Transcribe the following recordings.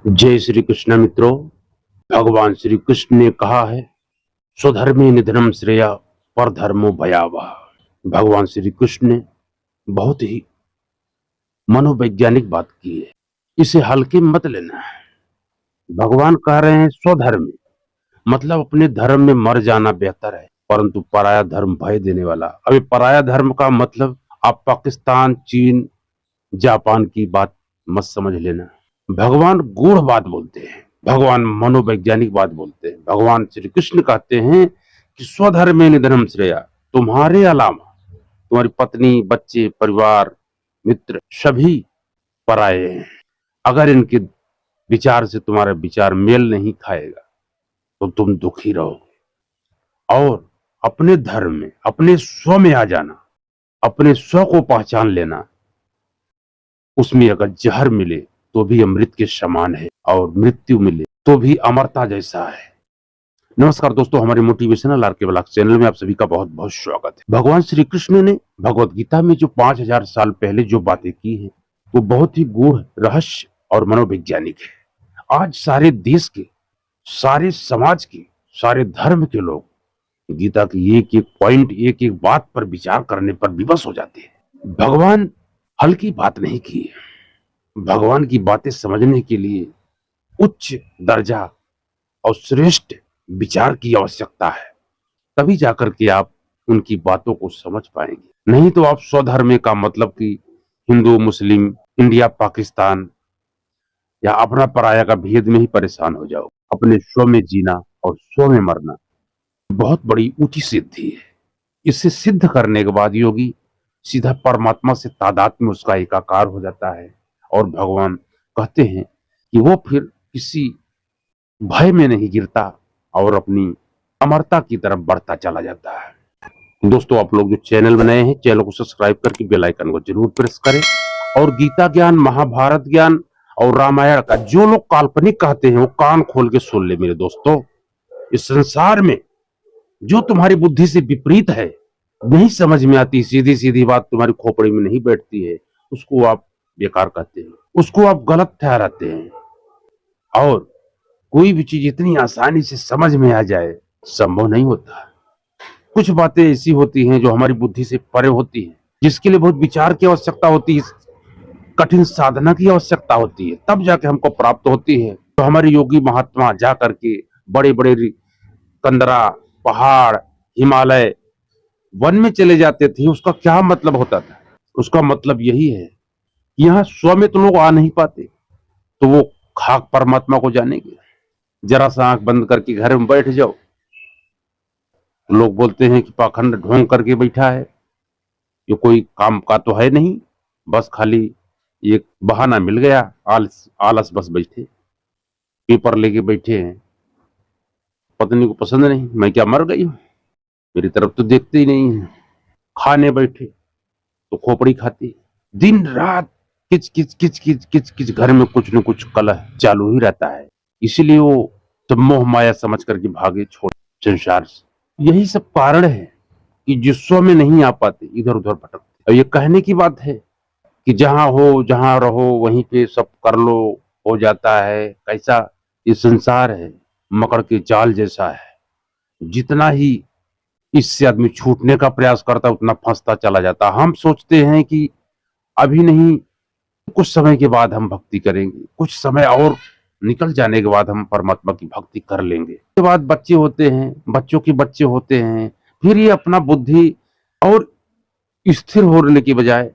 जय श्री कृष्ण मित्रों। भगवान श्री कृष्ण ने कहा है, स्वधर्मे निधनम श्रेया पर धर्मो भयावह। भगवान श्री कृष्ण ने बहुत ही मनोवैज्ञानिक बात की है, इसे हल्के में मत लेना। भगवान कह रहे हैं स्वधर्म, मतलब अपने धर्म में मर जाना बेहतर है, परंतु पराया धर्म भय देने वाला। अभी पराया धर्म का मतलब आप पाकिस्तान, चीन, जापान की बात मत समझ लेना। भगवान गूढ़ बात बोलते हैं, भगवान मनोवैज्ञानिक बात बोलते हैं। भगवान श्री कृष्ण कहते हैं कि स्वधर्मे निधनम श्रेया, तुम्हारे अलावा तुम्हारी पत्नी, बच्चे, परिवार, मित्र सभी पराये हैं। अगर इनके विचार से तुम्हारा विचार मेल नहीं खाएगा तो तुम दुखी रहोगे। और अपने धर्म में, अपने स्व में आ जाना, अपने स्व को पहचान लेना। उसमें अगर जहर मिले तो भी अमृत के समान है, और मृत्यु मिले तो भी अमरता जैसा है। नमस्कार दोस्तों, हमारे मोटिवेशनल आर के ब्लॉग चैनल में आप सभी का बहुत बहुत स्वागत है। भगवान श्री कृष्ण ने भगवत गीता में जो 5000 साल पहले जो बातें की हैं, वो बहुत ही गूढ़, रहस्य और मनोवैज्ञानिक है। आज सारे देश के, सारे समाज के, सारे धर्म के लोग गीता की एक एक पॉइंट, एक एक बात पर विचार करने पर विवश हो जाते हैं। भगवान हल्की बात नहीं की है। भगवान की बातें समझने के लिए उच्च दर्जा और श्रेष्ठ विचार की आवश्यकता है, तभी जाकर के आप उनकी बातों को समझ पाएंगे। नहीं तो आप स्वधर्म का मतलब कि हिंदू, मुस्लिम, इंडिया, पाकिस्तान या अपना पराया का भेद में ही परेशान हो जाओ। अपने स्व में जीना और स्व में मरना बहुत बड़ी ऊंची सिद्धि है। इसे सिद्ध करने के बाद योगी सीधा परमात्मा से तादात्म्य में उसका एकाकार हो जाता है, और भगवान कहते हैं कि वो फिर किसी भय में नहीं गिरता और अपनी अमरता की तरफ बढ़ता चला जाता है। दोस्तों, आप लोग जो चैनल बनाए हैं, चैनल को सब्सक्राइब करके बेल आइकन को जरूर प्रेस करें। और गीता ज्ञान, महाभारत ज्ञान और रामायण का जो लोग काल्पनिक कहते हैं, वो कान खोल के सुन ले मेरे दोस्तों। इस संसार में जो तुम्हारी बुद्धि से विपरीत है, नहीं समझ में आती, सीधी सीधी बात तुम्हारी खोपड़ी में नहीं बैठती है, उसको आप बेकार कहते हैं, उसको आप गलत ठहराते हैं। और कोई भी चीज इतनी आसानी से समझ में आ जाए, संभव नहीं होता। कुछ बातें ऐसी होती हैं जो हमारी बुद्धि से परे होती हैं, जिसके लिए बहुत विचार की आवश्यकता होती है, कठिन साधना की आवश्यकता होती है, तब जाके हमको प्राप्त होती है। तो हमारे योगी महात्मा जा करके बड़े बड़े कंदरा, पहाड़, हिमालय, वन में चले जाते थे। उसका क्या मतलब होता था? उसका मतलब यही है कि यहाँ स्व में तो लोग आ नहीं पाते, तो वो खाक परमात्मा को जानेंगे। जरा सा आंख बंद करके घर में बैठ जाओ, लोग बोलते हैं कि पाखंड ढोंग करके बैठा है, ये कोई काम का तो है नहीं, बस खाली एक बहाना मिल गया, आलस आलस बस बैठे, पेपर लेके बैठे हैं। पत्नी को पसंद नहीं, मैं क्या मर गई हूं, मेरी तरफ तो देखते ही नहीं है। खाने बैठे तो खोपड़ी खाती, दिन रात किच किच किच किच किच किच, घर में कुछ न कुछ कलह चालू ही रहता है। इसीलिए वो सब मोह माया समझ करके भागे छोड़ संसार से। यही सब कारण है कि जिस्सों में नहीं आ पाते, इधर उधर भटकते। और ये कहने की बात है कि जहां हो, जहां रहो, वहीं पे सब कर लो, हो जाता है। कैसा ये संसार है, मकड़ के जाल जैसा है। जितना ही इससे आदमी छूटने का प्रयास करता है, उतना फंसता चला जाता। हम सोचते हैं कि अभी नहीं, कुछ समय के बाद हम भक्ति करेंगे, कुछ समय और निकल जाने के बाद हम परमात्मा की भक्ति कर लेंगे। उसके बाद बच्चे होते हैं, बच्चों के बच्चे होते हैं, फिर ये अपना बुद्धि और स्थिर होने की बजाय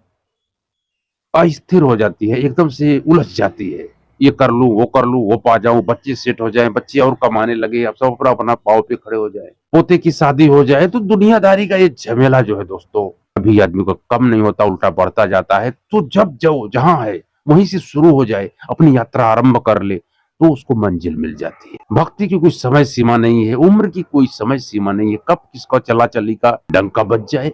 अस्थिर हो जाती है, एकदम से उलझ जाती है। ये कर लूं, वो पा जाऊं, बच्चे सेट हो जाएं, बच्चे और कमाने लगे, अब सब अपना अपना पाँव पे खड़े हो जाए, पोते की शादी हो जाए, तो दुनियादारी का ये झमेला जो है दोस्तों, अभी आदमी को कम नहीं होता, उल्टा बढ़ता जाता है। तो जब जो जहां है वहीं से शुरू हो जाए, अपनी यात्रा आरंभ कर ले, तो उसको मंजिल मिल जाती है। भक्ति की कोई समय सीमा नहीं है, उम्र की कोई समय सीमा नहीं है, कब किसका चला चली का डंका बज जाए।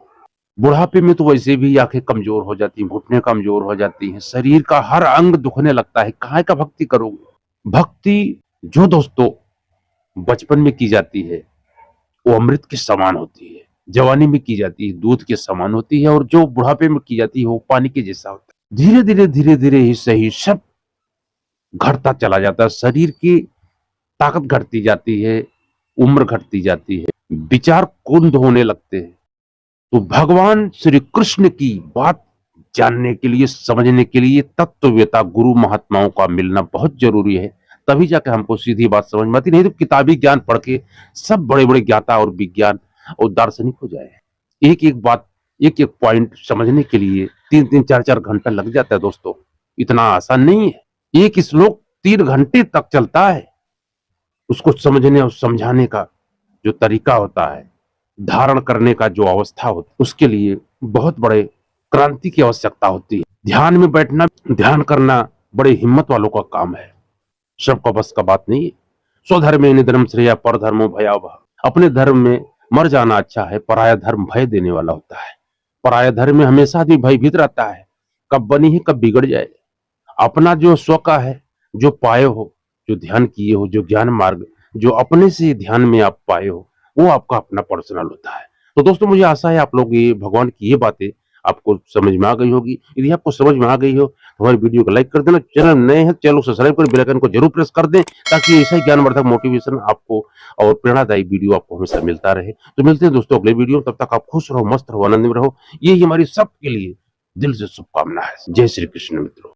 बुढ़ापे में तो वैसे भी आंखें कमजोर हो जाती हैं, घुटने कमजोर हो जाती हैं, शरीर का हर अंग दुखने लगता है। कहाँ का भक्ति करोगे? भक्ति जो दोस्तों बचपन में की जाती है वो अमृत के समान होती है, जवानी में की जाती है दूध के समान होती है, और जो बुढ़ापे में की जाती है वो पानी के जैसा होता है। धीरे धीरे धीरे धीरे ही सही, सब घटता चला जाता है, शरीर की ताकत घटती जाती है, उम्र घटती जाती है, विचार कुंद होने लगते हैं। तो भगवान श्री कृष्ण की बात जानने के लिए, समझने के लिए तत्ववेता गुरु महात्माओं का मिलना बहुत जरूरी है। तभी जाके हमको सीधी बात समझ में आती, नहीं तो किताबी ज्ञान पढ़ के सब बड़े बड़े ज्ञाता और विज्ञान और दार्शनिक हो जाए। एक एक बात, एक एक पॉइंट समझने के लिए 3-3 4-4 घंटा लग जाता है दोस्तों। इतना आसान नहीं है। एक श्लोक 3 घंटे तक चलता है। उसको समझने और समझाने का जो तरीका होता है, धारण करने का जो अवस्था होती है, उसके लिए बहुत बड़े क्रांति की आवश्यकता होती है। ध्यान में बैठना, ध्यान करना बड़े हिम्मत वालों का काम है, सबका बस का बात नहीं है। स्वधर्मे निधनम श्रेया परधर्मो भयावह। अपने धर्म में मर जाना अच्छा है, पराया धर्म भय देने वाला होता है। पराया धर्म में हमेशा आदमी भयभीत रहता है, कब बनी है कब बिगड़ जाए। अपना जो स्व का है, जो पाए हो, जो ध्यान किए हो, जो ज्ञान मार्ग जो अपने से ध्यान में आप पाए हो, वो आपका अपना पर्सनल होता है। तो दोस्तों मुझे आशा है आप लोग ये भगवान की ये बातें आपको समझ में आ गई होगी। यदि आपको समझ में आ गई हो तो हमारी वीडियो को लाइक कर देना। चैनल नए हैं, चैनल को सब्सक्राइब कर बेल आइकन को जरूर प्रेस कर दें, ताकि ऐसा ही ज्ञानवर्धक मोटिवेशन आपको और प्रेरणादायी वीडियो आपको हमेशा मिलता रहे। तो मिलते हैं दोस्तों अगले वीडियो, तब तक आप खुश रहो, मस्त रहो, आनंद में रहो। यही हमारी सबके लिए दिल से शुभकामना है। जय श्री कृष्ण मित्रों।